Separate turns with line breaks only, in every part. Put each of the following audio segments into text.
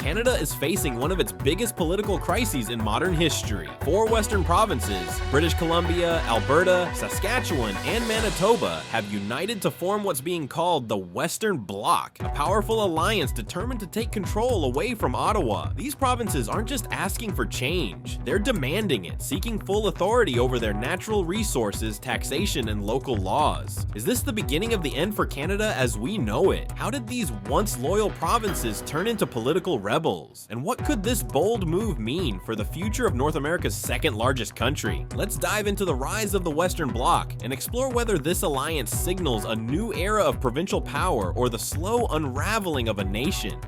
Canada is facing one of its biggest political crises in modern history. 4 western provinces, British Columbia, Alberta, Saskatchewan, and Manitoba, have united to form what's being called the Western Bloc, a powerful alliance determined to take control away from Ottawa. These provinces aren't just asking for change, they're demanding it, seeking full authority over their natural resources, taxation, and local laws. Is this the beginning of the end for Canada as we know it? How did these once loyal provinces turn into political rebels? And what could this bold move mean for the future of North America's second largest country? Let's dive into the rise of the Western Bloc and explore whether this alliance signals a new era of provincial power or the slow unraveling of a nation.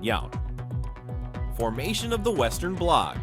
Formation of the Western Bloc.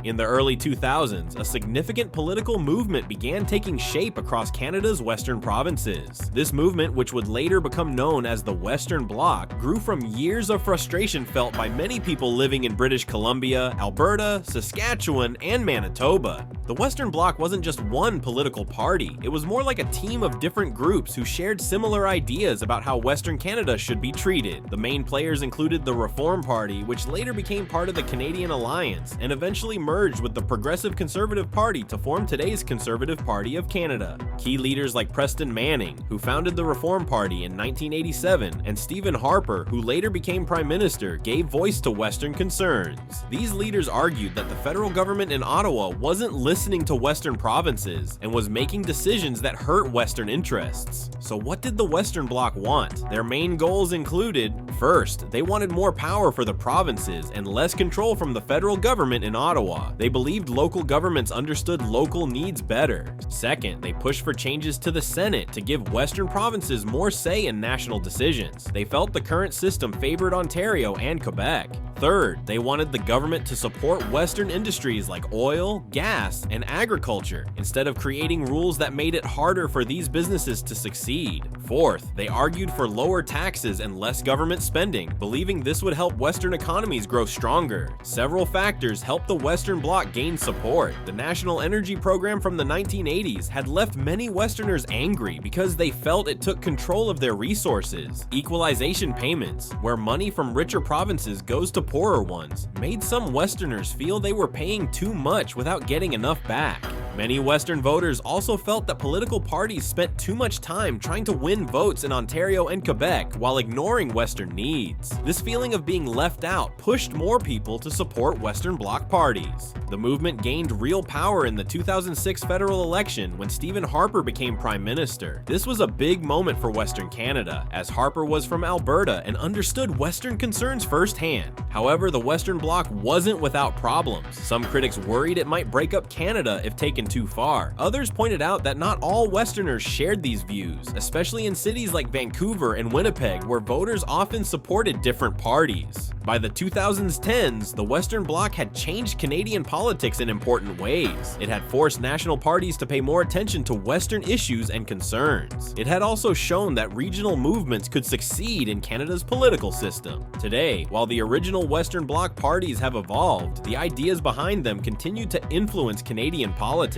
In the early 2000s, a significant political movement began taking shape across Canada's western provinces. This movement, which would later become known as the Western Bloc, grew from years of frustration felt by many people living in British Columbia, Alberta, Saskatchewan, and Manitoba. The Western Bloc wasn't just one political party, it was more like a team of different groups who shared similar ideas about how Western Canada should be treated. The main players included the Reform Party, which later became part of the Canadian Alliance, and eventually merged with the Progressive Conservative Party to form today's Conservative Party of Canada. Key leaders like Preston Manning, who founded the Reform Party in 1987, and Stephen Harper, who later became Prime Minister, gave voice to Western concerns. These leaders argued that the federal government in Ottawa wasn't listening to Western provinces and was making decisions that hurt Western interests. So what did the Western Bloc want? Their main goals included, first, they wanted more power for the provinces and less control from the federal government in Ottawa. They believed local governments understood local needs better. Second, they pushed for changes to the Senate to give Western provinces more say in national decisions. They felt the current system favored Ontario and Quebec. Third, they wanted the government to support Western industries like oil, gas, and agriculture, instead of creating rules that made it harder for these businesses to succeed. Fourth, they argued for lower taxes and less government spending, believing this would help Western economies grow stronger. Several factors helped the Western Bloc gain support. The National Energy Program from the 1980s had left many Westerners angry because they felt it took control of their resources. Equalization payments, where money from richer provinces goes to poorer ones, made some Westerners feel they were paying too much without getting enough back. Many Western voters also felt that political parties spent too much time trying to win votes in Ontario and Quebec while ignoring Western needs. This feeling of being left out pushed more people to support Western Bloc parties. The movement gained real power in the 2006 federal election when Stephen Harper became Prime Minister. This was a big moment for Western Canada, as Harper was from Alberta and understood Western concerns firsthand. However, the Western Bloc wasn't without problems. Some critics worried it might break up Canada if taken too far. Others pointed out that not all Westerners shared these views, especially in cities like Vancouver and Winnipeg, where voters often supported different parties. By the 2010s, the Western Bloc had changed Canadian politics in important ways. It had forced national parties to pay more attention to Western issues and concerns. It had also shown that regional movements could succeed in Canada's political system. Today, while the original Western Bloc parties have evolved, the ideas behind them continue to influence Canadian politics.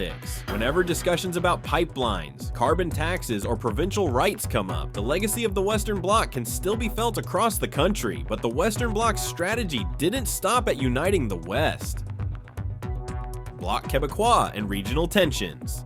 Whenever discussions about pipelines, carbon taxes, or provincial rights come up, the legacy of the Western Bloc can still be felt across the country, but the Western Bloc's strategy didn't stop at uniting the West. Bloc Québécois and regional tensions.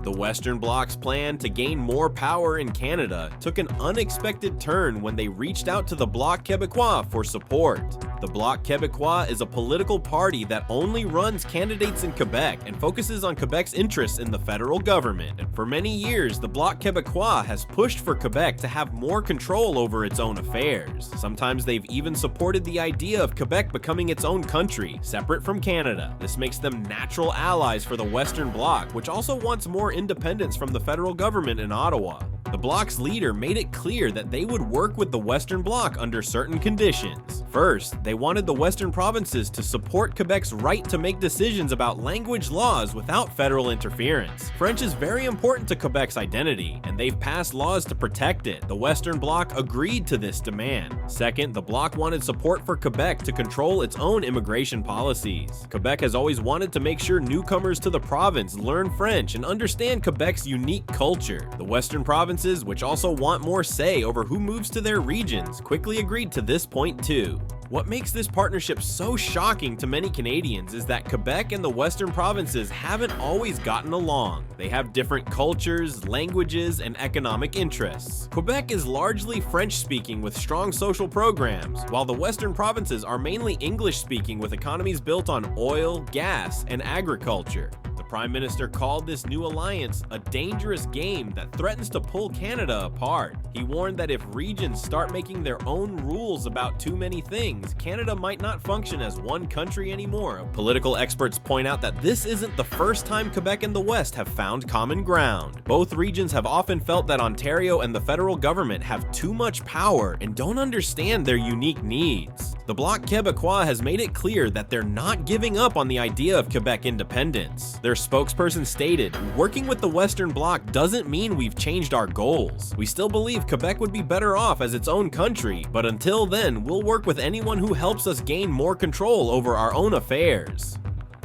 The Western Bloc's plan to gain more power in Canada took an unexpected turn when they reached out to the Bloc Québécois for support. The Bloc Québécois is a political party that only runs candidates in Quebec and focuses on Quebec's interests in the federal government. And for many years, the Bloc Québécois has pushed for Quebec to have more control over its own affairs. Sometimes they've even supported the idea of Quebec becoming its own country, separate from Canada. This makes them natural allies for the Western Bloc, which also wants more independence from the federal government in Ottawa. The Bloc's leader made it clear that they would work with the Western Bloc under certain conditions. First, they wanted the Western provinces to support Quebec's right to make decisions about language laws without federal interference. French is very important to Quebec's identity, and they've passed laws to protect it. The Western Bloc agreed to this demand. Second, the Bloc wanted support for Quebec to control its own immigration policies. Quebec has always wanted to make sure newcomers to the province learn French and understand Quebec's unique culture. The Western provinces provinces, which also want more say over who moves to their regions, quickly agreed to this point too. What makes this partnership so shocking to many Canadians is that Quebec and the Western provinces haven't always gotten along. They have different cultures, languages, and economic interests. Quebec is largely French-speaking with strong social programs, while the Western provinces are mainly English-speaking with economies built on oil, gas, and agriculture. The Prime Minister called this new alliance a dangerous game that threatens to pull Canada apart. He warned that if regions start making their own rules about too many things, Canada might not function as one country anymore. Political experts point out that this isn't the first time Quebec and the West have found common ground. Both regions have often felt that Ontario and the federal government have too much power and don't understand their unique needs. The Bloc Québécois has made it clear that they're not giving up on the idea of Quebec independence. Their spokesperson stated, "Working with the Western Bloc doesn't mean we've changed our goals. We still believe Quebec would be better off as its own country, but until then, we'll work with anyone who helps us gain more control over our own affairs."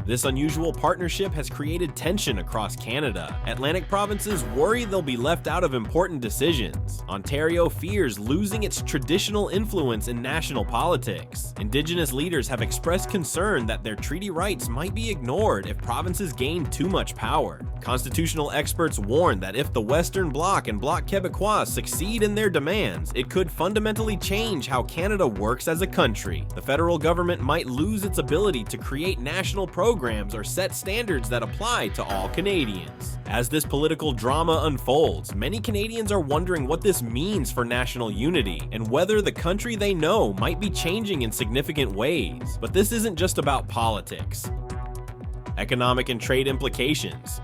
This unusual partnership has created tension across Canada. Atlantic provinces worry they'll be left out of important decisions. Ontario fears losing its traditional influence in national politics. Indigenous leaders have expressed concern that their treaty rights might be ignored if provinces gain too much power. Constitutional experts warn that if the Western Bloc and Bloc Québécois succeed in their demands, it could fundamentally change how Canada works as a country. The federal government might lose its ability to create national programs or set standards that apply to all Canadians. As this political drama unfolds, many Canadians are wondering what this means for national unity and whether the country they know might be changing in significant ways. But this isn't just about politics. Economic and trade implications.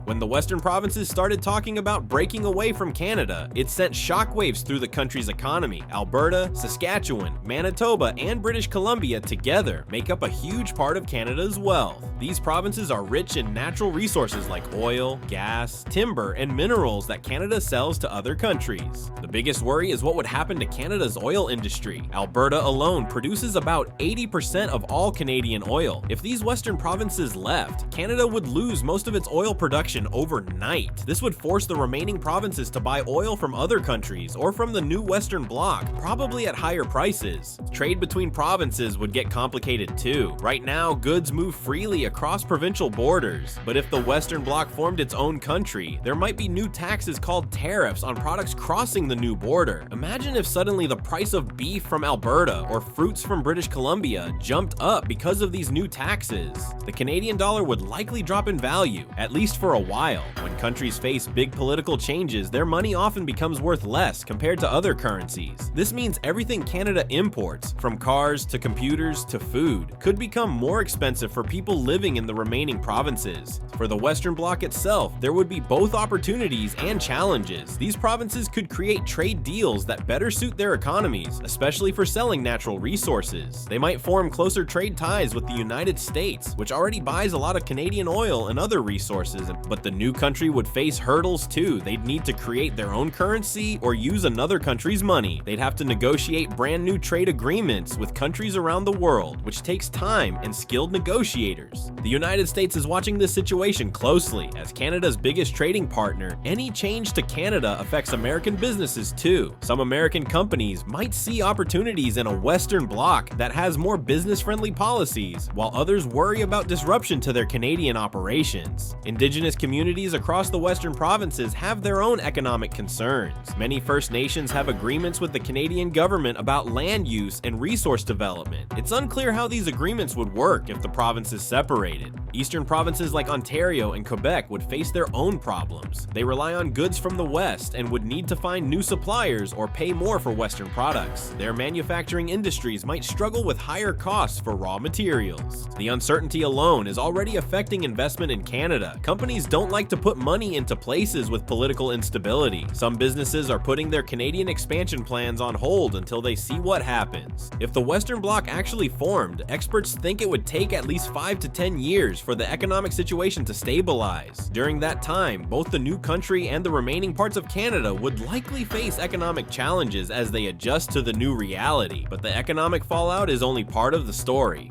When the Western provinces started talking about breaking away from Canada, it sent shockwaves through the country's economy. Alberta, Saskatchewan, Manitoba, and British Columbia together make up a huge part of Canada's wealth. These provinces are rich in natural resources like oil, gas, timber, and minerals that Canada sells to other countries. The biggest worry is what would happen to Canada's oil industry. Alberta alone produces about 80% of all Canadian oil. If these Western provinces left, Canada would lose most of its oil production overnight. This would force the remaining provinces to buy oil from other countries or from the new Western Bloc, probably at higher prices. Trade between provinces would get complicated too. Right now, goods move freely across provincial borders, but if the Western Bloc formed its own country, there might be new taxes called tariffs on products crossing the new border. Imagine if suddenly the price of beef from Alberta or fruits from British Columbia jumped up because of these new taxes. The Canadian dollar would likely drop in value, at least for a while. When countries face big political changes, their money often becomes worth less compared to other currencies. This means everything Canada imports, from cars to computers to food, could become more expensive for people living in the remaining provinces. For the Western Bloc itself, there would be both opportunities and challenges. These provinces could create trade deals that better suit their economies, especially for selling natural resources. They might form closer trade ties with the United States, which already buys a lot of Canadian oil and other resources, but the new country would face hurdles too. They'd need to create their own currency or use another country's money. They'd have to negotiate brand new trade agreements with countries around the world, which takes time and skilled negotiators. The United States is watching this situation closely. As Canada's biggest trading partner, any change to Canada affects American businesses too. Some American companies might see opportunities in a Western Bloc that has more business-friendly policies, while others worry about disruption to their Canadian operations. Indigenous communities across the Western provinces have their own economic concerns. Many First Nations have agreements with the Canadian government about land use and resource development. It's unclear how these agreements would work if the provinces separated. Eastern provinces like Ontario and Quebec would face their own problems. They rely on goods from the West and would need to find new suppliers or pay more for Western products. Their manufacturing industries might struggle with higher costs for raw materials. The uncertainty alone is already affecting investment in Canada. Companies don't like to put money into places with political instability. Some businesses are putting their Canadian expansion plans on hold until they see what happens. If the Western Bloc actually formed, experts think it would take at least 5 to 10 years for the economic situation to stabilize. During that time, both the new country and the remaining parts of Canada would likely face economic challenges as they adjust to the new reality, but the economic fallout is only part of the story.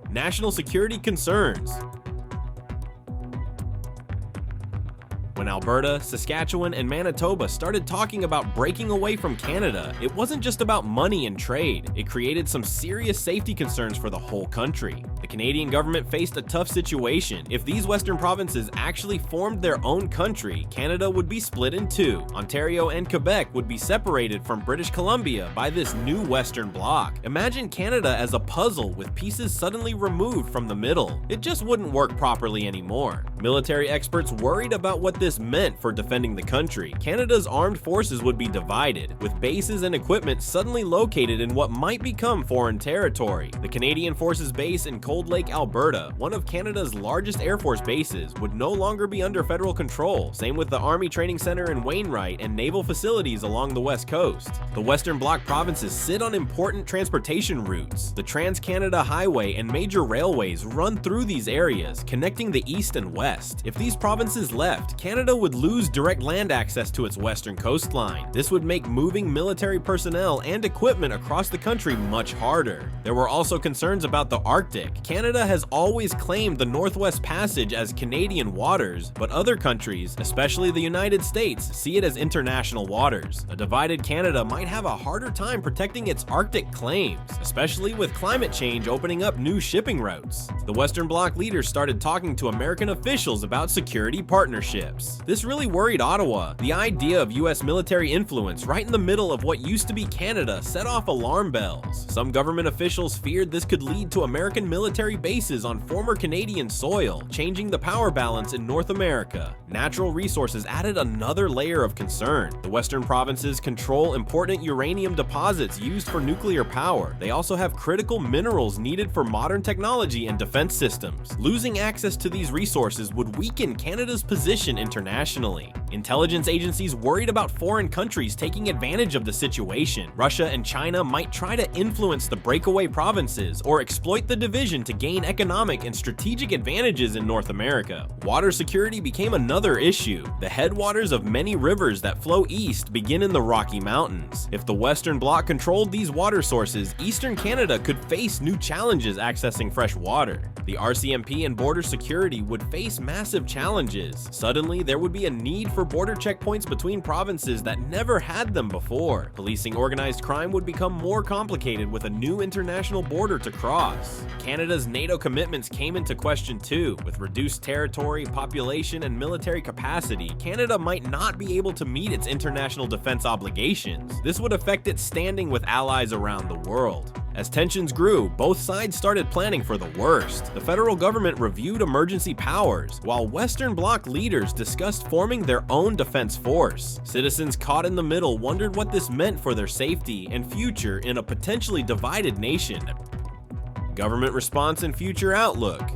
National security concerns. When Alberta, Saskatchewan, and Manitoba started talking about breaking away from Canada, it wasn't just about money and trade. It created some serious safety concerns for the whole country. The Canadian government faced a tough situation. If these western provinces actually formed their own country, Canada would be split in two. Ontario and Quebec would be separated from British Columbia by this new Western Bloc. Imagine Canada as a puzzle with pieces suddenly removed from the middle. It just wouldn't work properly anymore. Military experts worried about what this meant for defending the country. Canada's armed forces would be divided, with bases and equipment suddenly located in what might become foreign territory. The Canadian Forces base in Cold Lake, Alberta, one of Canada's largest Air Force bases, would no longer be under federal control. Same with the Army Training Center in Wainwright and naval facilities along the west coast. The Western Bloc provinces sit on important transportation routes. The Trans-Canada Highway and major railways run through these areas, connecting the east and west. If these provinces left, Canada would lose direct land access to its western coastline. This would make moving military personnel and equipment across the country much harder. There were also concerns about the Arctic. Canada has always claimed the Northwest Passage as Canadian waters, but other countries, especially the United States, see it as international waters. A divided Canada might have a harder time protecting its Arctic claims, especially with climate change opening up new shipping routes. The Western Bloc leaders started talking to American officials about security partnerships. This really worried Ottawa. The idea of US military influence right in the middle of what used to be Canada set off alarm bells. Some government officials feared this could lead to American military bases on former Canadian soil, changing the power balance in North America. Natural resources added another layer of concern. The western provinces control important uranium deposits used for nuclear power. They also have critical minerals needed for modern technology and defense systems. Losing access to these resources would weaken Canada's position internationally. Intelligence agencies worried about foreign countries taking advantage of the situation. Russia and China might try to influence the breakaway provinces or exploit the division to gain economic and strategic advantages in North America. Water security became another issue. The headwaters of many rivers that flow east begin in the Rocky Mountains. If the Western Bloc controlled these water sources, Eastern Canada could face new challenges accessing fresh water. The RCMP and border security would face massive challenges. Suddenly, there would be a need for border checkpoints between provinces that never had them before. Policing organized crime would become more complicated with a new international border to cross. Canada's NATO commitments came into question too. With reduced territory, population, and military capacity, Canada might not be able to meet its international defense obligations. This would affect its standing with allies around the world. As tensions grew, both sides started planning for the worst. The federal government reviewed emergency powers, while Western Bloc leaders discussed forming their own defense force. Citizens caught in the middle wondered what this meant for their safety and future in a potentially divided nation. Government response and future outlook.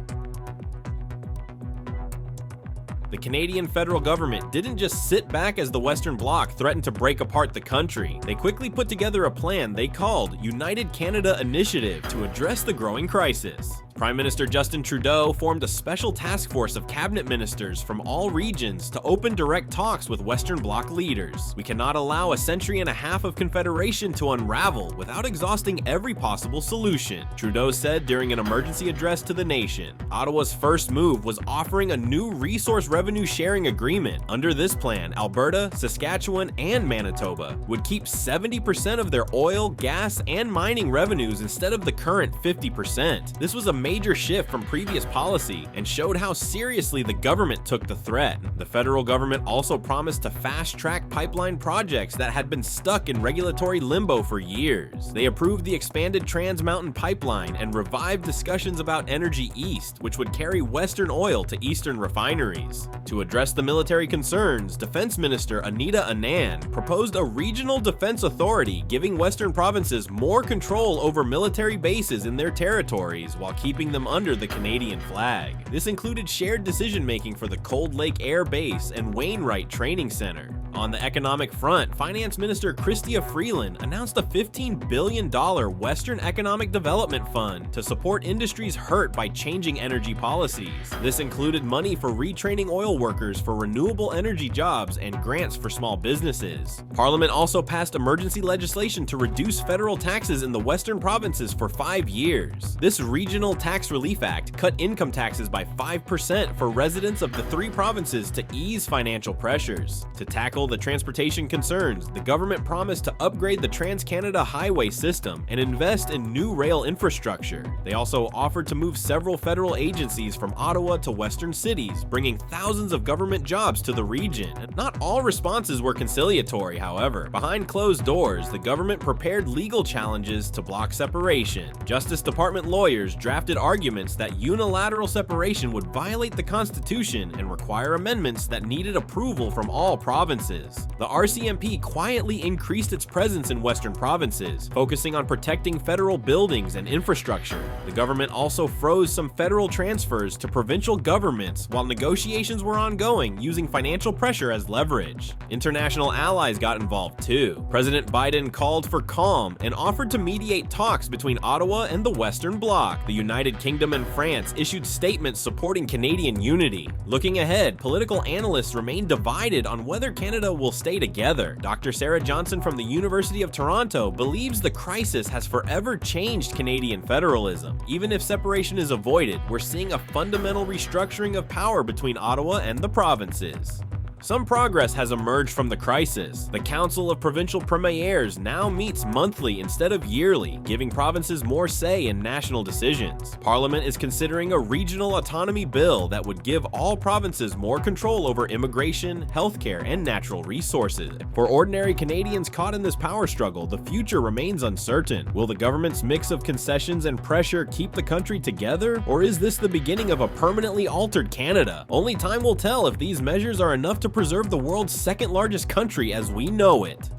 The Canadian federal government didn't just sit back as the Western Bloc threatened to break apart the country. They quickly put together a plan they called United Canada Initiative to address the growing crisis. Prime Minister Justin Trudeau formed a special task force of cabinet ministers from all regions to open direct talks with Western Bloc leaders. We cannot allow a century and a half of confederation to unravel without exhausting every possible solution, Trudeau said during an emergency address to the nation. Ottawa's first move was offering a new resource revenue sharing agreement. Under this plan, Alberta, Saskatchewan, and Manitoba would keep 70% of their oil, gas, and mining revenues instead of the current 50%. This was a major shift from previous policy and showed how seriously the government took the threat. The federal government also promised to fast-track pipeline projects that had been stuck in regulatory limbo for years. They approved the expanded Trans Mountain Pipeline and revived discussions about Energy East, which would carry Western oil to Eastern refineries. To address the military concerns, Defense Minister Anita Anand proposed a regional defense authority, giving Western provinces more control over military bases in their territories while keeping them under the Canadian flag. This included shared decision-making for the Cold Lake Air Base and Wainwright Training Center. On the economic front, Finance Minister Chrystia Freeland announced a $15 billion Western Economic Development Fund to support industries hurt by changing energy policies. This included money for retraining oil workers for renewable energy jobs and grants for small businesses. Parliament also passed emergency legislation to reduce federal taxes in the Western provinces for 5 years. This Regional Tax Relief Act cut income taxes by 5% for residents of the 3 provinces to ease financial pressures. To tackle the transportation concerns, the government promised to upgrade the Trans-Canada Highway system and invest in new rail infrastructure. They also offered to move several federal agencies from Ottawa to western cities, bringing thousands of government jobs to the region. Not all responses were conciliatory, however. Behind closed doors, the government prepared legal challenges to block separation. Justice Department lawyers drafted arguments that unilateral separation would violate the Constitution and require amendments that needed approval from all provinces. The RCMP quietly increased its presence in western provinces, focusing on protecting federal buildings and infrastructure. The government also froze some federal transfers to provincial governments while negotiations were ongoing, using financial pressure as leverage. International allies got involved too. President Biden called for calm and offered to mediate talks between Ottawa and the Western Bloc. The United Kingdom and France issued statements supporting Canadian unity. Looking ahead, political analysts remain divided on whether Canada will stay together. Dr. Sarah Johnson from the University of Toronto believes the crisis has forever changed Canadian federalism. Even if separation is avoided, we're seeing a fundamental restructuring of power between Ottawa and the provinces. Some progress has emerged from the crisis. The Council of Provincial Premiers now meets monthly instead of yearly, giving provinces more say in national decisions. Parliament is considering a regional autonomy bill that would give all provinces more control over immigration, healthcare, and natural resources. For ordinary Canadians caught in this power struggle, the future remains uncertain. Will the government's mix of concessions and pressure keep the country together, or is this the beginning of a permanently altered Canada? Only time will tell if these measures are enough to preserve the world's second largest country as we know it.